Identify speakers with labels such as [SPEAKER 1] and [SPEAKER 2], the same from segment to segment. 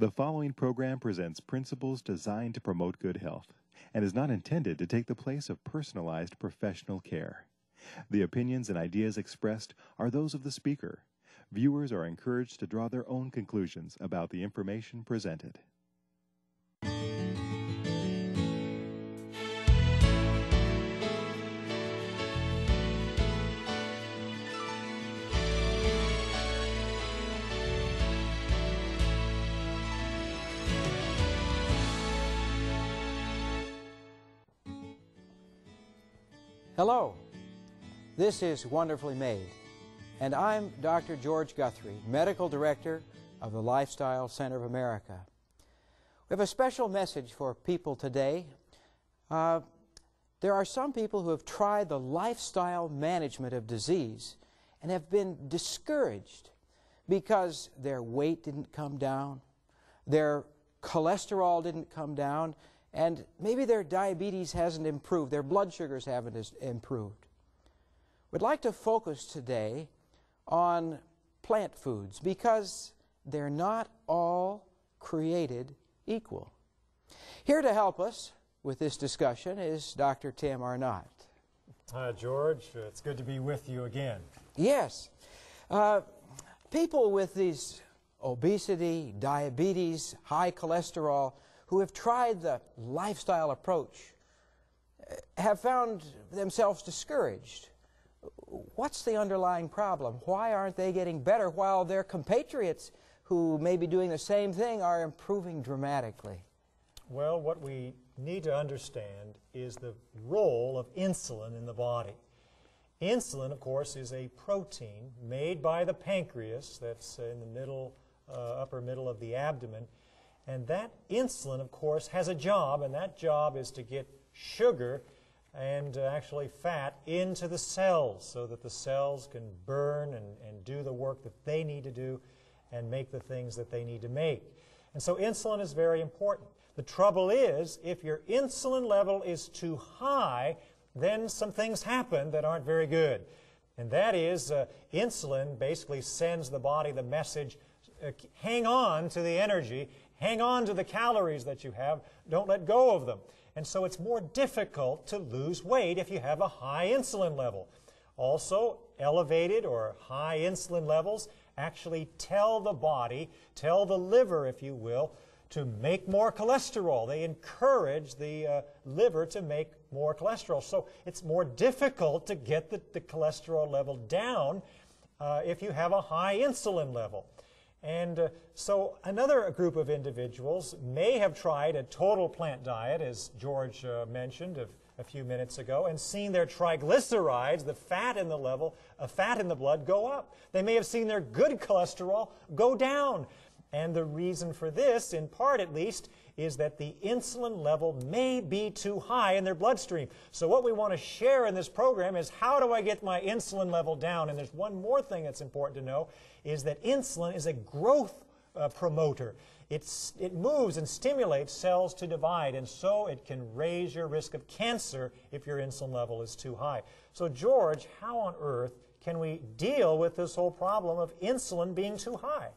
[SPEAKER 1] The following program presents principles designed to promote good health and is not intended to take the place of personalized professional care. The opinions and ideas expressed are those of the speaker. Viewers are encouraged to draw their own conclusions about the information presented.
[SPEAKER 2] Hello, this is Wonderfully Made, and I'm Dr. George Guthrie, Medical Director of the Lifestyle Center of America. We have a special message for people today. There are some people who have tried the lifestyle management of disease and have been discouraged because their weight didn't come down, their cholesterol didn't come down, and maybe their diabetes hasn't improved, their blood sugars haven't improved. We'd like to focus today on plant foods because they're not all created equal. Here to help us with this discussion is Dr. Tim Arnott.
[SPEAKER 3] Hi, George. It's good to be with you again.
[SPEAKER 2] Yes. People with these obesity, diabetes, high cholesterol, who have tried the lifestyle approach have found themselves discouraged. What's the underlying problem? Why aren't they getting better while their compatriots who may be doing the same thing are improving dramatically?
[SPEAKER 3] Well, what we need to understand is the role of insulin in the body. Insulin, of course, is a protein made by the pancreas that's in the middle, upper middle of the abdomen. And that insulin, of course, has a job, and that job is to get sugar and actually fat into the cells so that the cells can burn and do the work that they need to do and make the things that they need to make. And so insulin is very important. The trouble is, if your insulin level is too high, then some things happen that aren't very good. And that is, insulin basically sends the body the message, hang on to the energy, hang on to the calories that you have, don't let go of them. And so it's more difficult to lose weight if you have a high insulin level. Also, elevated or high insulin levels actually tell the body, tell the liver, if you will, to make more cholesterol. They encourage the liver to make more cholesterol. So it's more difficult to get the cholesterol level down if you have a high insulin level. And so another group of individuals may have tried a total plant diet, as George mentioned a few minutes ago, and seen their triglycerides, the fat in the blood, go up. They may have seen their good cholesterol go down. And the reason for this, in part at least, is that the insulin level may be too high in their bloodstream. So what we want to share in this program is how do I get my insulin level down? And there's one more thing that's important to know, is that insulin is a growth promoter. It moves and stimulates cells to divide, and so it can raise your risk of cancer if your insulin level is too high. So George, how on earth can we deal with this whole problem of insulin being too high?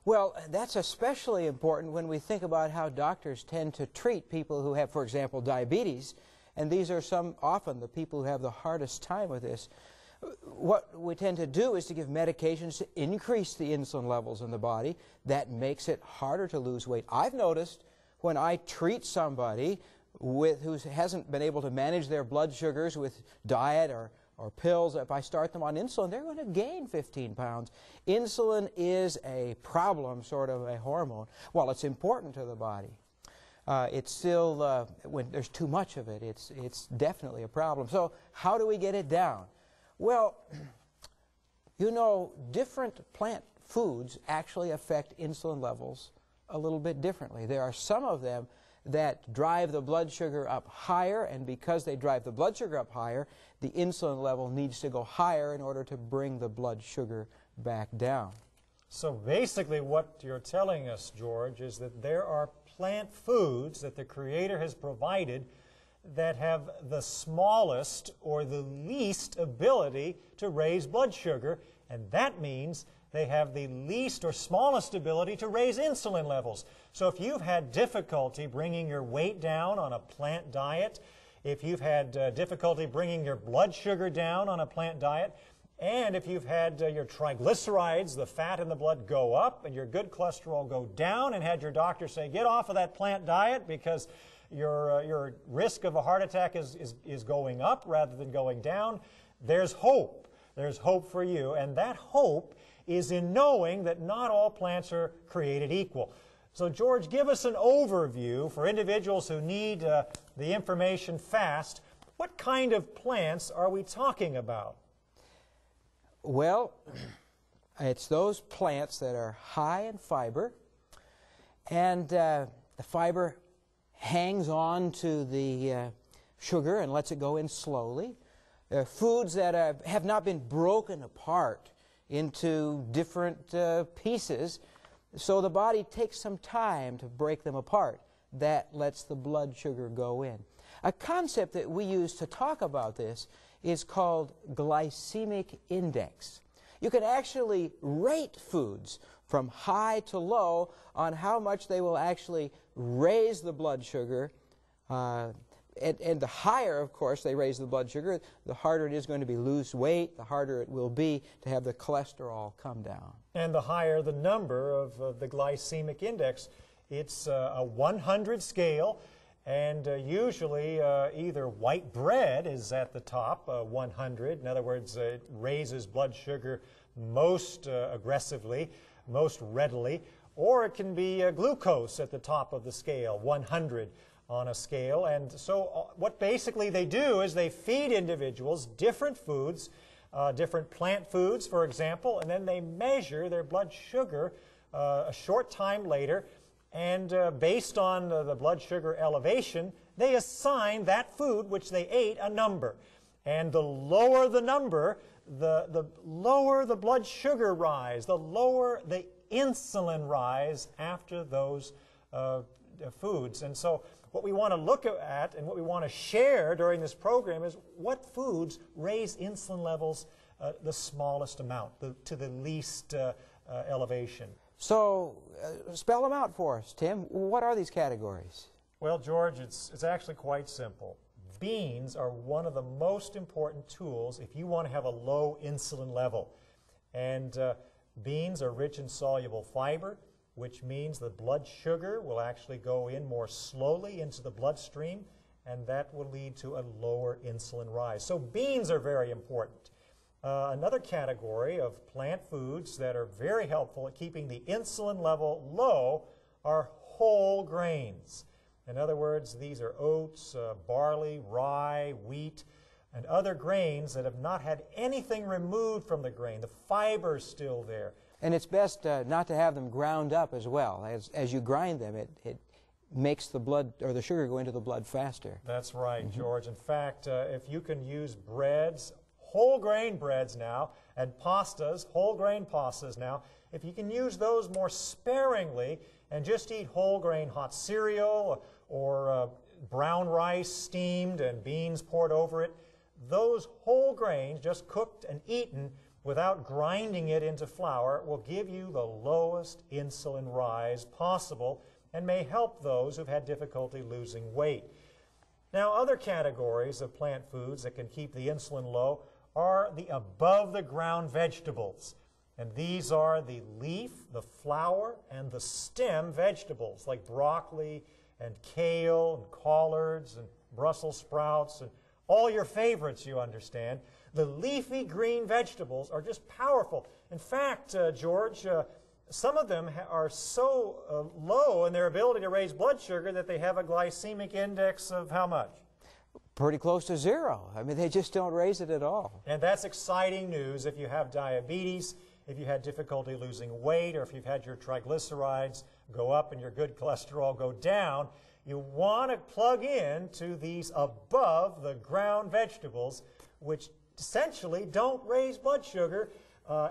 [SPEAKER 2] Well, that's especially important when we think about how doctors tend to treat people who have, for example, diabetes, and these are often the people who have the hardest time with this. What we tend to do is to give medications to increase the insulin levels in the body. That makes it harder to lose weight. I've noticed when I treat somebody who hasn't been able to manage their blood sugars with diet or pills, if I start them on insulin, they're going to gain 15 pounds. Insulin is a problem, sort of a hormone. While it's important to the body, it's still, when there's too much of it, it's definitely a problem. So how do we get it down? Well, you know, different plant foods actually affect insulin levels a little bit differently. There are some of them that drive the blood sugar up higher, and because they drive the blood sugar up higher, the insulin level needs to go higher in order to bring the blood sugar back down.
[SPEAKER 3] So basically what you're telling us, George, is that there are plant foods that the Creator has provided that have the smallest or the least ability to raise blood sugar, and that means they have the least or smallest ability to raise insulin levels. So if you've had difficulty bringing your weight down on a plant diet, if you've had difficulty bringing your blood sugar down on a plant diet, and if you've had your triglycerides, the fat in the blood, go up and your good cholesterol go down, and had your doctor say, get off of that plant diet because your risk of a heart attack is going up rather than going down, there's hope. There's hope for you. And that hope is in knowing that not all plants are created equal. So George, give us an overview for individuals who need the information fast. What kind of plants are we talking about?
[SPEAKER 2] Well, it's those plants that are high in fiber, and the fiber hangs on to the sugar and lets it go in slowly. Foods that have not been broken apart into different pieces, so the body takes some time to break them apart. That lets the blood sugar go in. A concept that we use to talk about this is called glycemic index. You can actually rate foods from high to low on how much they will actually raise the blood sugar. And the higher, of course, they raise the blood sugar, the harder it is going to be to lose weight, the harder it will be to have the cholesterol come down.
[SPEAKER 3] And the higher the number of the glycemic index. It's a 100 scale, and usually either white bread is at the top, 100. In other words, it raises blood sugar most aggressively, most readily, or it can be glucose at the top of the scale, 100 on a scale. And so what basically they do is they feed individuals different foods, different plant foods, for example, and then they measure their blood sugar a short time later, and based on the blood sugar elevation, they assign that food which they ate a number. And the lower the number, the lower the blood sugar rise, the lower the insulin rise after those foods. And so what we want to look at and what we want to share during this program is what foods raise insulin levels the smallest amount, to the least elevation.
[SPEAKER 2] So spell them out for us, Tim. What are these categories?
[SPEAKER 3] Well, George, it's actually quite simple. Beans are one of the most important tools if you want to have a low insulin level. And beans are rich in soluble fiber, which means the blood sugar will actually go in more slowly into the bloodstream, and that will lead to a lower insulin rise. So beans are very important. Another category of plant foods that are very helpful at keeping the insulin level low are whole grains. In other words, these are oats, barley, rye, wheat, and other grains that have not had anything removed from the grain. The fiber's still there.
[SPEAKER 2] And it's best not to have them ground up as well. As you grind them, it makes the blood or the sugar go into the blood faster.
[SPEAKER 3] That's right, George. In fact, if you can use breads, whole grain breads now, and pastas, whole grain pastas now, if you can use those more sparingly and just eat whole grain hot cereal or brown rice steamed and beans poured over it, those whole grains just cooked and eaten without grinding it into flour will give you the lowest insulin rise possible and may help those who've had difficulty losing weight. Now, other categories of plant foods that can keep the insulin low are the above-the-ground vegetables. And these are the leaf, the flower, and the stem vegetables like broccoli and kale and collards and Brussels sprouts and all your favorites, you understand. The leafy green vegetables are just powerful. In fact, George, some of them are so low in their ability to raise blood sugar that they have a glycemic index of how much?
[SPEAKER 2] Pretty close to zero. I mean, they just don't raise it at all.
[SPEAKER 3] And that's exciting news if you have diabetes, if you had difficulty losing weight, or if you've had your triglycerides go up and your good cholesterol go down. You want to plug in to these above-the-ground vegetables, which essentially don't raise blood sugar,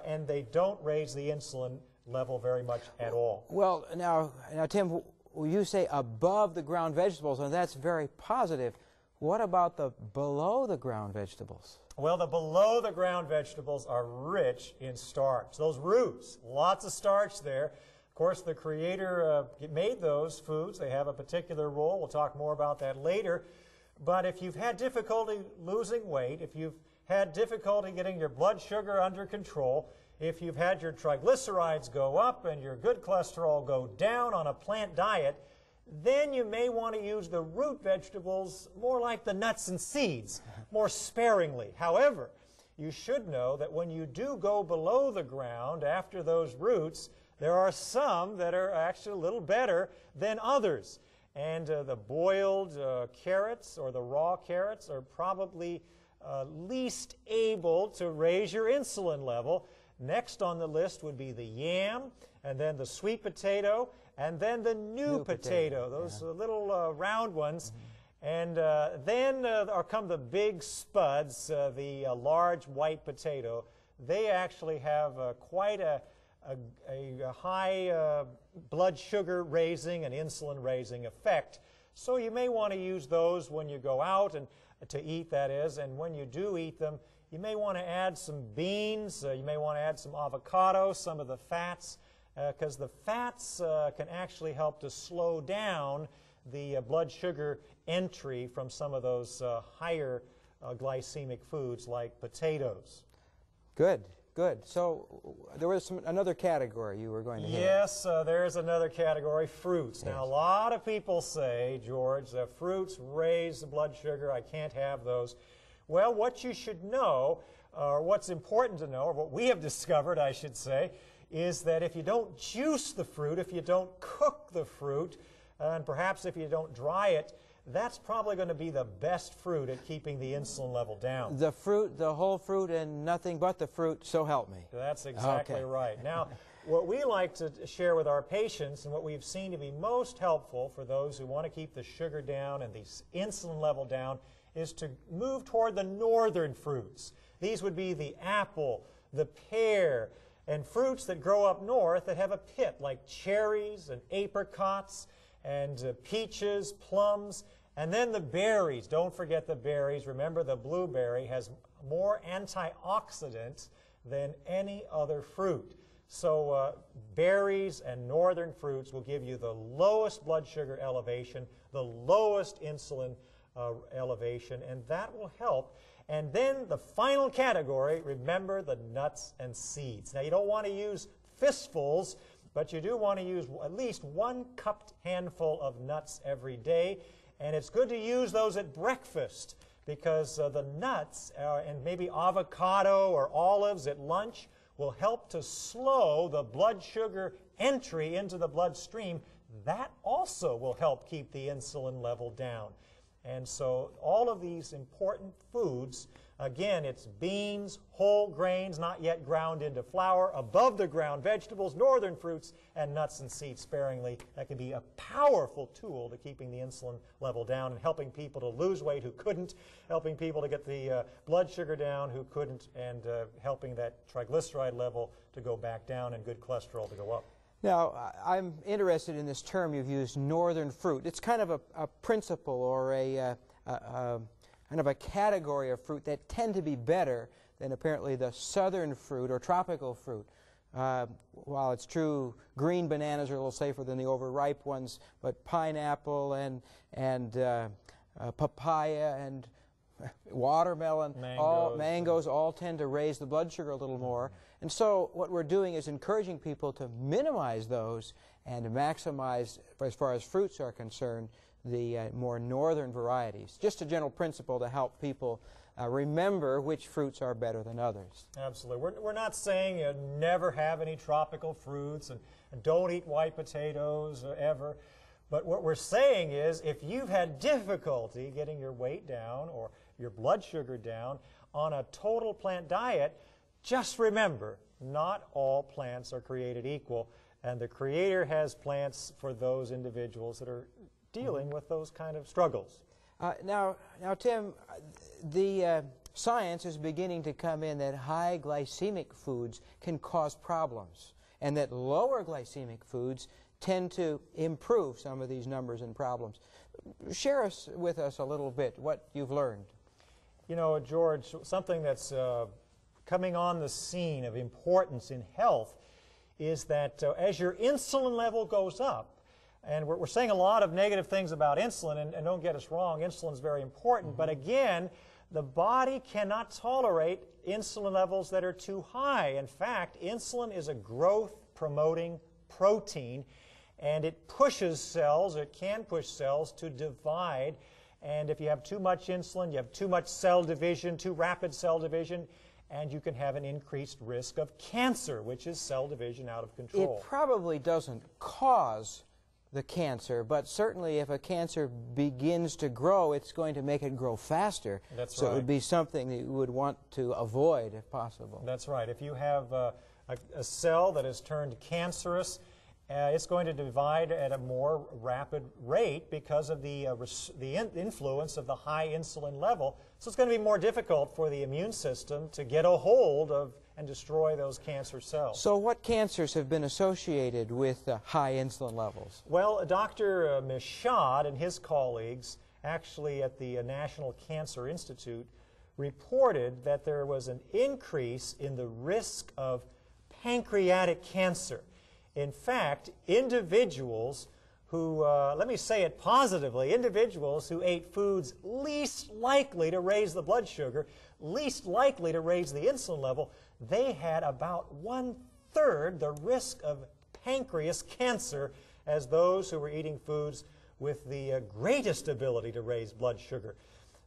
[SPEAKER 3] and they don't raise the insulin level very much at all.
[SPEAKER 2] Well, now Tim, you say above-the-ground vegetables, and that's very positive. What about the below the ground vegetables?
[SPEAKER 3] Well, the below the ground vegetables are rich in starch. Those roots, lots of starch there. Of course, the Creator made those foods. They have a particular role. We'll talk more about that later. But if you've had difficulty losing weight, if you've had difficulty getting your blood sugar under control, if you've had your triglycerides go up and your good cholesterol go down on a plant diet, then you may want to use the root vegetables more like the nuts and seeds, more sparingly. However, you should know that when you do go below the ground after those roots, there are some that are actually a little better than others. And the boiled carrots or the raw carrots are probably least able to raise your insulin level. Next on the list would be the yam, and then the sweet potato, and then the new potato, those little round ones. And then come the big spuds, the large white potato. They actually have quite a high blood sugar raising and insulin raising effect. So you may want to use those when you go out and to eat, that is, and when you do eat them, you may want to add some beans, you may want to add some avocado, some of the fats, because the fats can actually help to slow down the blood sugar entry from some of those higher glycemic foods like potatoes.
[SPEAKER 2] Good, good. So there was another category you were going to hit.
[SPEAKER 3] Yes, there's another category, fruits. Yes. Now, a lot of people say, George, fruits raise the blood sugar. I can't have those. Well, what you should know, or what's important to know, or what we have discovered, I should say, is that if you don't juice the fruit, if you don't cook the fruit, and perhaps if you don't dry it, that's probably going to be the best fruit at keeping the insulin level down.
[SPEAKER 2] The fruit, the whole fruit, and nothing but the fruit, so help me.
[SPEAKER 3] That's exactly right. Now, what we like to share with our patients, and what we've seen to be most helpful for those who want to keep the sugar down and the insulin level down, is to move toward the northern fruits. These would be the apple, the pear, and fruits that grow up north that have a pit, like cherries and apricots and peaches, plums, and then the berries. Don't forget the berries. Remember, the blueberry has more antioxidants than any other fruit. So berries and northern fruits will give you the lowest blood sugar elevation, the lowest insulin elevation, and that will help. And then the final category, remember the nuts and seeds. Now, you don't want to use fistfuls, but you do want to use at least 1 cupped handful of nuts every day. And it's good to use those at breakfast, because the nuts and maybe avocado or olives at lunch will help to slow the blood sugar entry into the bloodstream. That also will help keep the insulin level down. And so all of these important foods, again, it's beans, whole grains, not yet ground into flour, above the ground vegetables, northern fruits, and nuts and seeds sparingly. That can be a powerful tool to keeping the insulin level down and helping people to lose weight who couldn't, helping people to get the blood sugar down who couldn't, and helping that triglyceride level to go back down and good cholesterol to go up.
[SPEAKER 2] Now, I'm interested in this term you've used, northern fruit. It's kind of a principle or kind of a category of fruit that tend to be better than apparently the southern fruit or tropical fruit. While it's true green bananas are a little safer than the overripe ones, but pineapple and papaya and watermelon, mangoes all tend to raise the blood sugar a little more. And so what we're doing is encouraging people to minimize those and to maximize, as far as fruits are concerned, the more northern varieties. Just a general principle to help people remember which fruits are better than others.
[SPEAKER 3] Absolutely. We're not saying you never have any tropical fruits and don't eat white potatoes ever. But what we're saying is, if you've had difficulty getting your weight down or your blood sugar down on a total plant diet, just remember, not all plants are created equal, and the Creator has plants for those individuals that are dealing with those kind of struggles.
[SPEAKER 2] Now, Tim, the science is beginning to come in that high glycemic foods can cause problems, and that lower glycemic foods tend to improve some of these numbers and problems. Share with us a little bit what you've learned.
[SPEAKER 3] You know, George, something that's coming on the scene of importance in health is that as your insulin level goes up, and we're saying a lot of negative things about insulin, and don't get us wrong, insulin is very important, but again, the body cannot tolerate insulin levels that are too high. In fact, insulin is a growth-promoting protein, and it pushes cells, it can push cells to divide, and if you have too much insulin, you have too much cell division, too rapid cell division, and you can have an increased risk of cancer, which is cell division out of control.
[SPEAKER 2] It probably doesn't cause the cancer, but certainly if a cancer begins to grow, it's going to make it grow faster.
[SPEAKER 3] That's
[SPEAKER 2] so
[SPEAKER 3] right.
[SPEAKER 2] It would be something that you would want to avoid if possible.
[SPEAKER 3] That's right. If you have a cell that has turned cancerous, it's going to divide at a more rapid rate because of the influence of the high insulin level. So it's going to be more difficult for the immune system to get a hold of and destroy those cancer cells.
[SPEAKER 2] So what cancers have been associated with high insulin levels?
[SPEAKER 3] Well, Dr. Michaud and his colleagues, actually at the National Cancer Institute, reported that there was an increase in the risk of pancreatic cancer. In fact, individuals who, let me say it positively, individuals who ate foods least likely to raise the blood sugar, least likely to raise the insulin level, they had about 1/3 the risk of pancreas cancer as those who were eating foods with the greatest ability to raise blood sugar.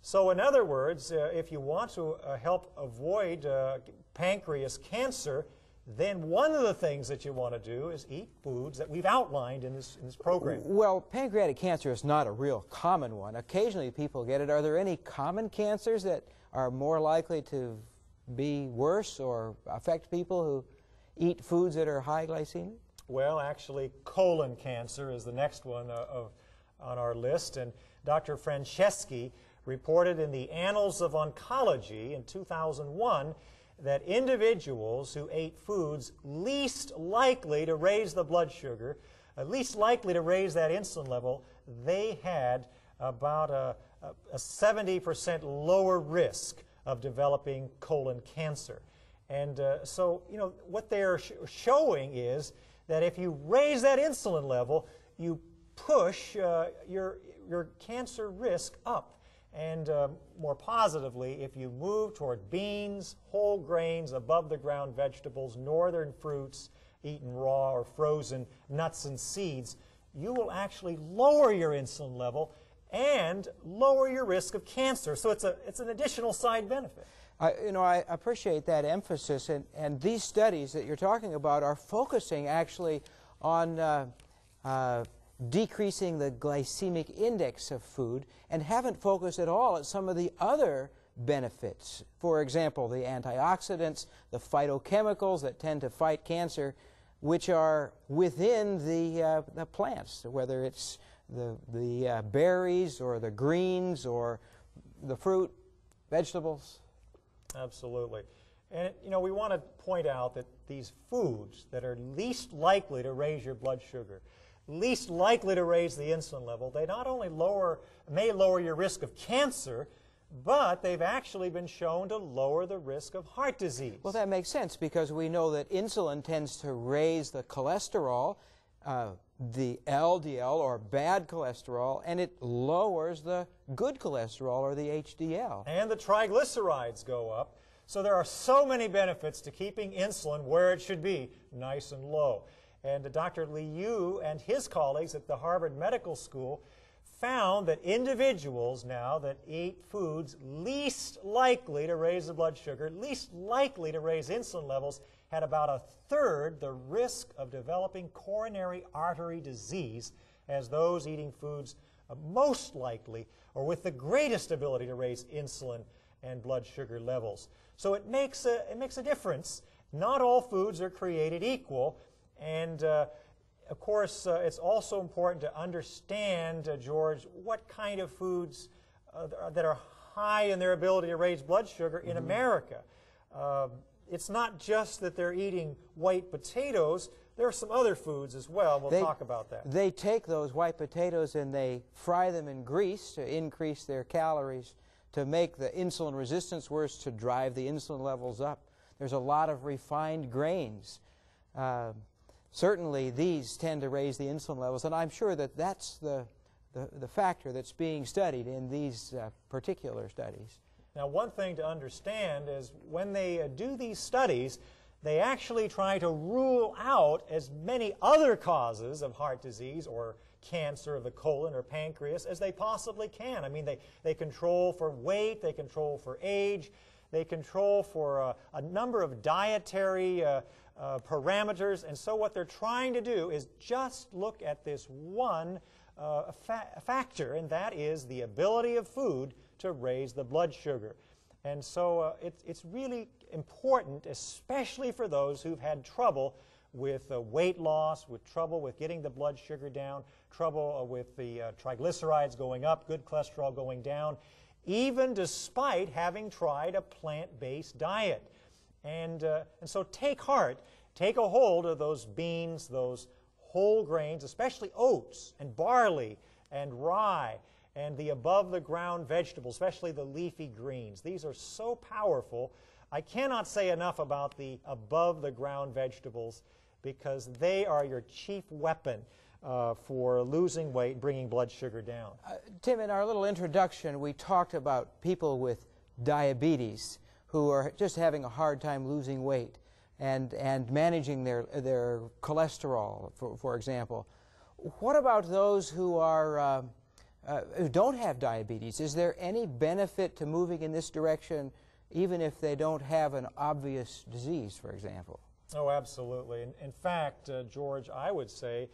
[SPEAKER 3] So in other words, if you want to help avoid pancreas cancer, then one of the things that you want to do is eat foods that we've outlined in this program.
[SPEAKER 2] Well, pancreatic cancer is not a real common one. Occasionally people get it. Are there any common cancers that are more likely to be worse or affect people who eat foods that are high glycemic?
[SPEAKER 3] Well, actually, colon cancer is the next one on our list. And Dr. Franceschi reported in the Annals of Oncology in 2001 that individuals who ate foods least likely to raise the blood sugar, least likely to raise that insulin level, they had about a 70% lower risk of developing colon cancer. And so, you know, what they're showing is that if you raise that insulin level, you push your cancer risk up. And more positively, if you move toward beans, whole grains, above-the-ground vegetables, northern fruits, eaten raw or frozen, nuts and seeds, you will actually lower your insulin level and lower your risk of cancer. So it's an additional side benefit.
[SPEAKER 2] I appreciate that emphasis, and these studies that you're talking about are focusing actually on decreasing the glycemic index of food and haven't focused at all at some of the other benefits. For example, the antioxidants, the phytochemicals that tend to fight cancer, which are within the plants, whether it's the berries or the greens or the fruit, vegetables.
[SPEAKER 3] Absolutely. And, you know, we want to point out that these foods that are least likely to raise your blood sugar, least likely to raise the insulin level, they not only may lower your risk of cancer, but they've actually been shown to lower the risk of heart disease.
[SPEAKER 2] Well, that makes sense because we know that insulin tends to raise the cholesterol, the LDL or bad cholesterol, and it lowers the good cholesterol or the HDL.
[SPEAKER 3] And the triglycerides go up. So there are so many benefits to keeping insulin where it should be, nice and low. And Dr. Liu and his colleagues at the Harvard Medical School found that individuals now that eat foods least likely to raise the blood sugar, least likely to raise insulin levels, had about 1/3 the risk of developing coronary artery disease as those eating foods most likely or with the greatest ability to raise insulin and blood sugar levels. So it makes a difference. Not all foods are created equal, and of course, it's also important to understand, George, what kind of foods that are high in their ability to raise blood sugar in America. It's not just that they're eating white potatoes. there are some other foods as well. We'll talk about that.
[SPEAKER 2] They take those white potatoes and they fry them in grease to increase their calories, to make the insulin resistance worse, to drive the insulin levels up. There's a lot of refined grains. Certainly these tend to raise the insulin levels, and I'm sure that that's the factor that's being studied in these particular studies.
[SPEAKER 3] Now, one thing to understand is when they do these studies, they actually try to rule out as many other causes of heart disease or cancer of the colon or pancreas as they possibly can. I mean, they control for weight, they control for age, they control for a number of dietary parameters, and so what they're trying to do is just look at this one factor, and that is the ability of food to raise the blood sugar. And so it's really important, especially for those who've had trouble with weight loss, with trouble with getting the blood sugar down, trouble with the triglycerides going up, good cholesterol going down, even despite having tried a plant-based diet. And so take heart, take a hold of those beans, those whole grains, especially oats and barley and rye, and the above-the-ground vegetables, especially the leafy greens. These are so powerful. I cannot say enough about the above-the-ground vegetables because they are your chief weapon for losing weight, bringing blood sugar down.
[SPEAKER 2] Tim, in our little introduction, we talked about people with diabetes who are just having a hard time losing weight and managing their cholesterol, for example. What about those who are who don't have diabetes? Is there any benefit to moving in this direction even if they don't have an obvious disease, for example?
[SPEAKER 3] Oh, absolutely. In fact, George, I would say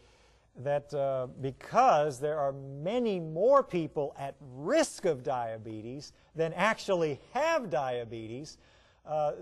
[SPEAKER 3] that because there are many more people at risk of diabetes than actually have diabetes,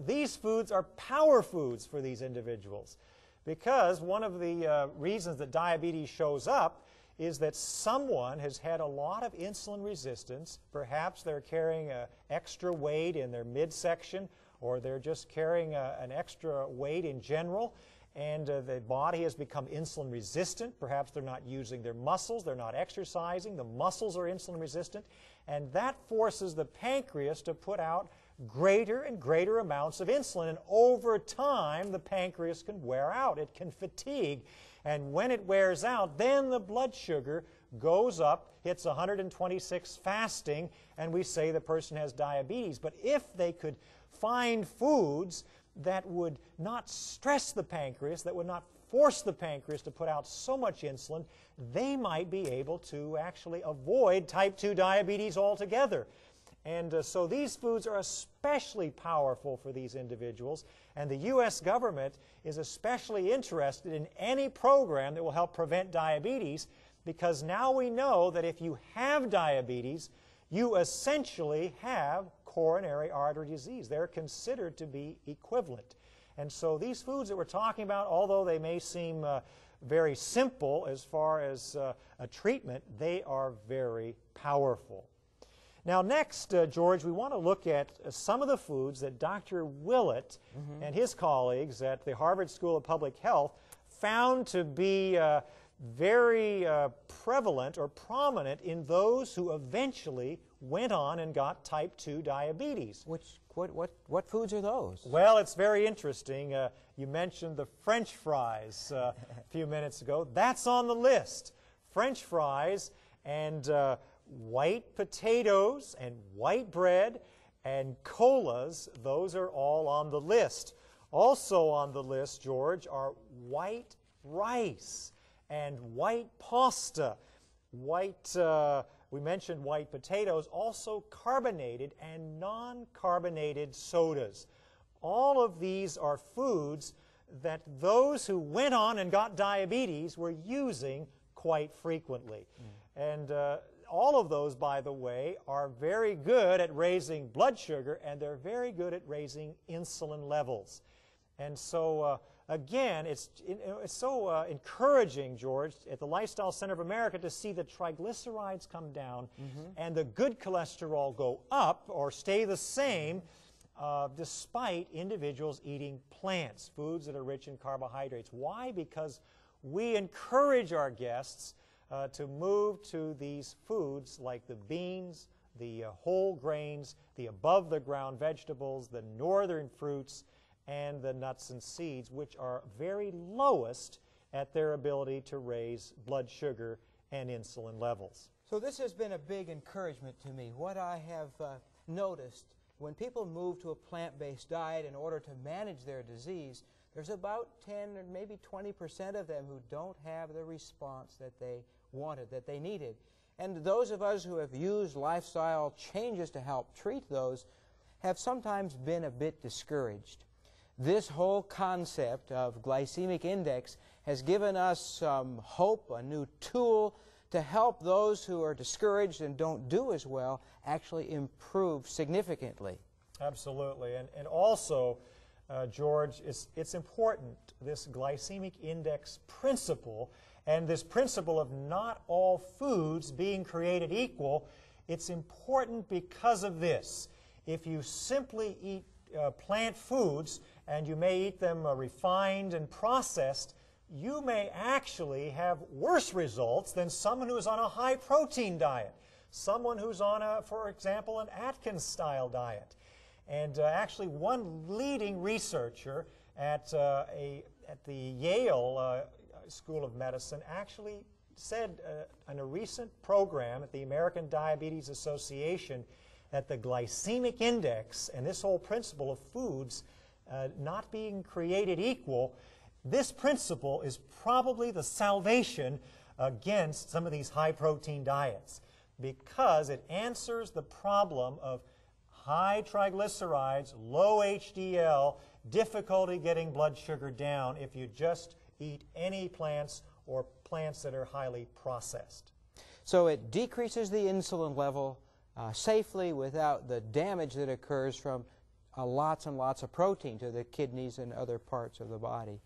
[SPEAKER 3] these foods are power foods for these individuals. Because one of the reasons that diabetes shows up is that someone has had a lot of insulin resistance. Perhaps they're carrying extra weight in their midsection, or they're just carrying an extra weight in general, and the body has become insulin resistant. Perhaps they're not using their muscles, they're not exercising, the muscles are insulin resistant, and that forces the pancreas to put out greater and greater amounts of insulin, and over time the pancreas can wear out, it can fatigue, and when it wears out, then the blood sugar goes up, hits 126 fasting, and we say the person has diabetes. But if they could find foods that would not stress the pancreas, that would not force the pancreas to put out so much insulin, they might be able to actually avoid type 2 diabetes altogether. And so these foods are especially powerful for these individuals, and the U.S. government is especially interested in any program that will help prevent diabetes, because now we know that if you have diabetes, you essentially have coronary artery disease. They're considered to be equivalent. And so these foods that we're talking about, although they may seem very simple as far as a treatment, they are very powerful. Now next, George, we want to look at some of the foods that Dr. Willett and his colleagues at the Harvard School of Public Health found to be very prevalent or prominent in those who eventually went on and got type 2 diabetes.
[SPEAKER 2] What foods are those?
[SPEAKER 3] Well, it's very interesting. You mentioned the French fries a few minutes ago. That's on the list. French fries and white potatoes and white bread and colas, those are all on the list. Also on the list, George, are white rice and white pasta. We mentioned white potatoes, also carbonated and non-carbonated sodas. All of these are foods that those who went on and got diabetes were using quite frequently. And all of those, by the way, are very good at raising blood sugar, and they're very good at raising insulin levels. And so, again, it's so encouraging, George, at the Lifestyle Center of America to see the triglycerides come down and the good cholesterol go up or stay the same despite individuals eating plants, foods that are rich in carbohydrates. Why? Because we encourage our guests to move to these foods like the beans, the whole grains, the above-the-ground vegetables, the northern fruits, and the nuts and seeds, which are very lowest at their ability to raise blood sugar and insulin levels.
[SPEAKER 2] So this has been a big encouragement to me. What I have noticed, when people move to a plant-based diet in order to manage their disease, there's about 10 or maybe 20% of them who don't have the response that they wanted, that they needed. And those of us who have used lifestyle changes to help treat those have sometimes been a bit discouraged. This whole concept of glycemic index has given us some hope, a new tool to help those who are discouraged and don't do as well actually improve significantly.
[SPEAKER 3] Absolutely. And also, George, it's important, this glycemic index principle, and this principle of not all foods being created equal, it's important because of this. If you simply eat plant foods, and you may eat them refined and processed, you may actually have worse results than someone who is on a high-protein diet, someone who's on, for example, an Atkins-style diet. And actually, one leading researcher at the Yale School of Medicine actually said in a recent program at the American Diabetes Association that the glycemic index and this whole principle of foods not being created equal, this principle is probably the salvation against some of these high-protein diets, because it answers the problem of high triglycerides, low HDL, difficulty getting blood sugar down if you just eat any plants or plants that are highly processed.
[SPEAKER 2] So it decreases the insulin level safely without the damage that occurs from lots and lots of protein to the kidneys and other parts of the body.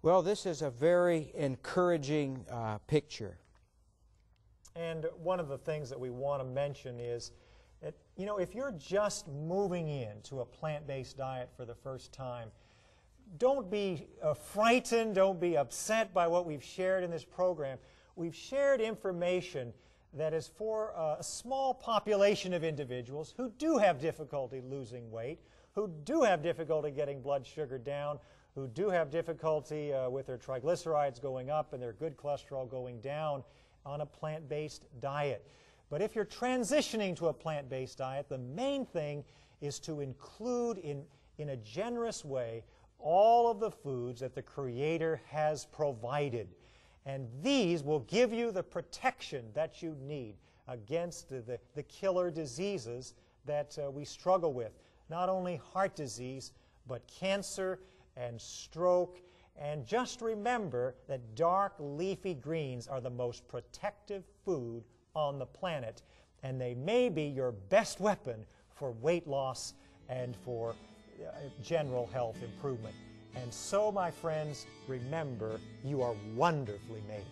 [SPEAKER 2] Well, this is a very encouraging picture.
[SPEAKER 3] And one of the things that we want to mention is that, you know, if you're just moving into a plant-based diet for the first time, don't be frightened, don't be upset by what we've shared in this program. We've shared information that is for a small population of individuals who do have difficulty losing weight, who do have difficulty getting blood sugar down, who do have difficulty with their triglycerides going up and their good cholesterol going down on a plant-based diet. But if you're transitioning to a plant-based diet, the main thing is to include in a generous way all of the foods that the Creator has provided. And these will give you the protection that you need against the killer diseases that we struggle with. Not only heart disease, but cancer and stroke. And just remember that dark leafy greens are the most protective food on the planet, and they may be your best weapon for weight loss and for general health improvement. And so, my friends, remember, you are wonderfully made.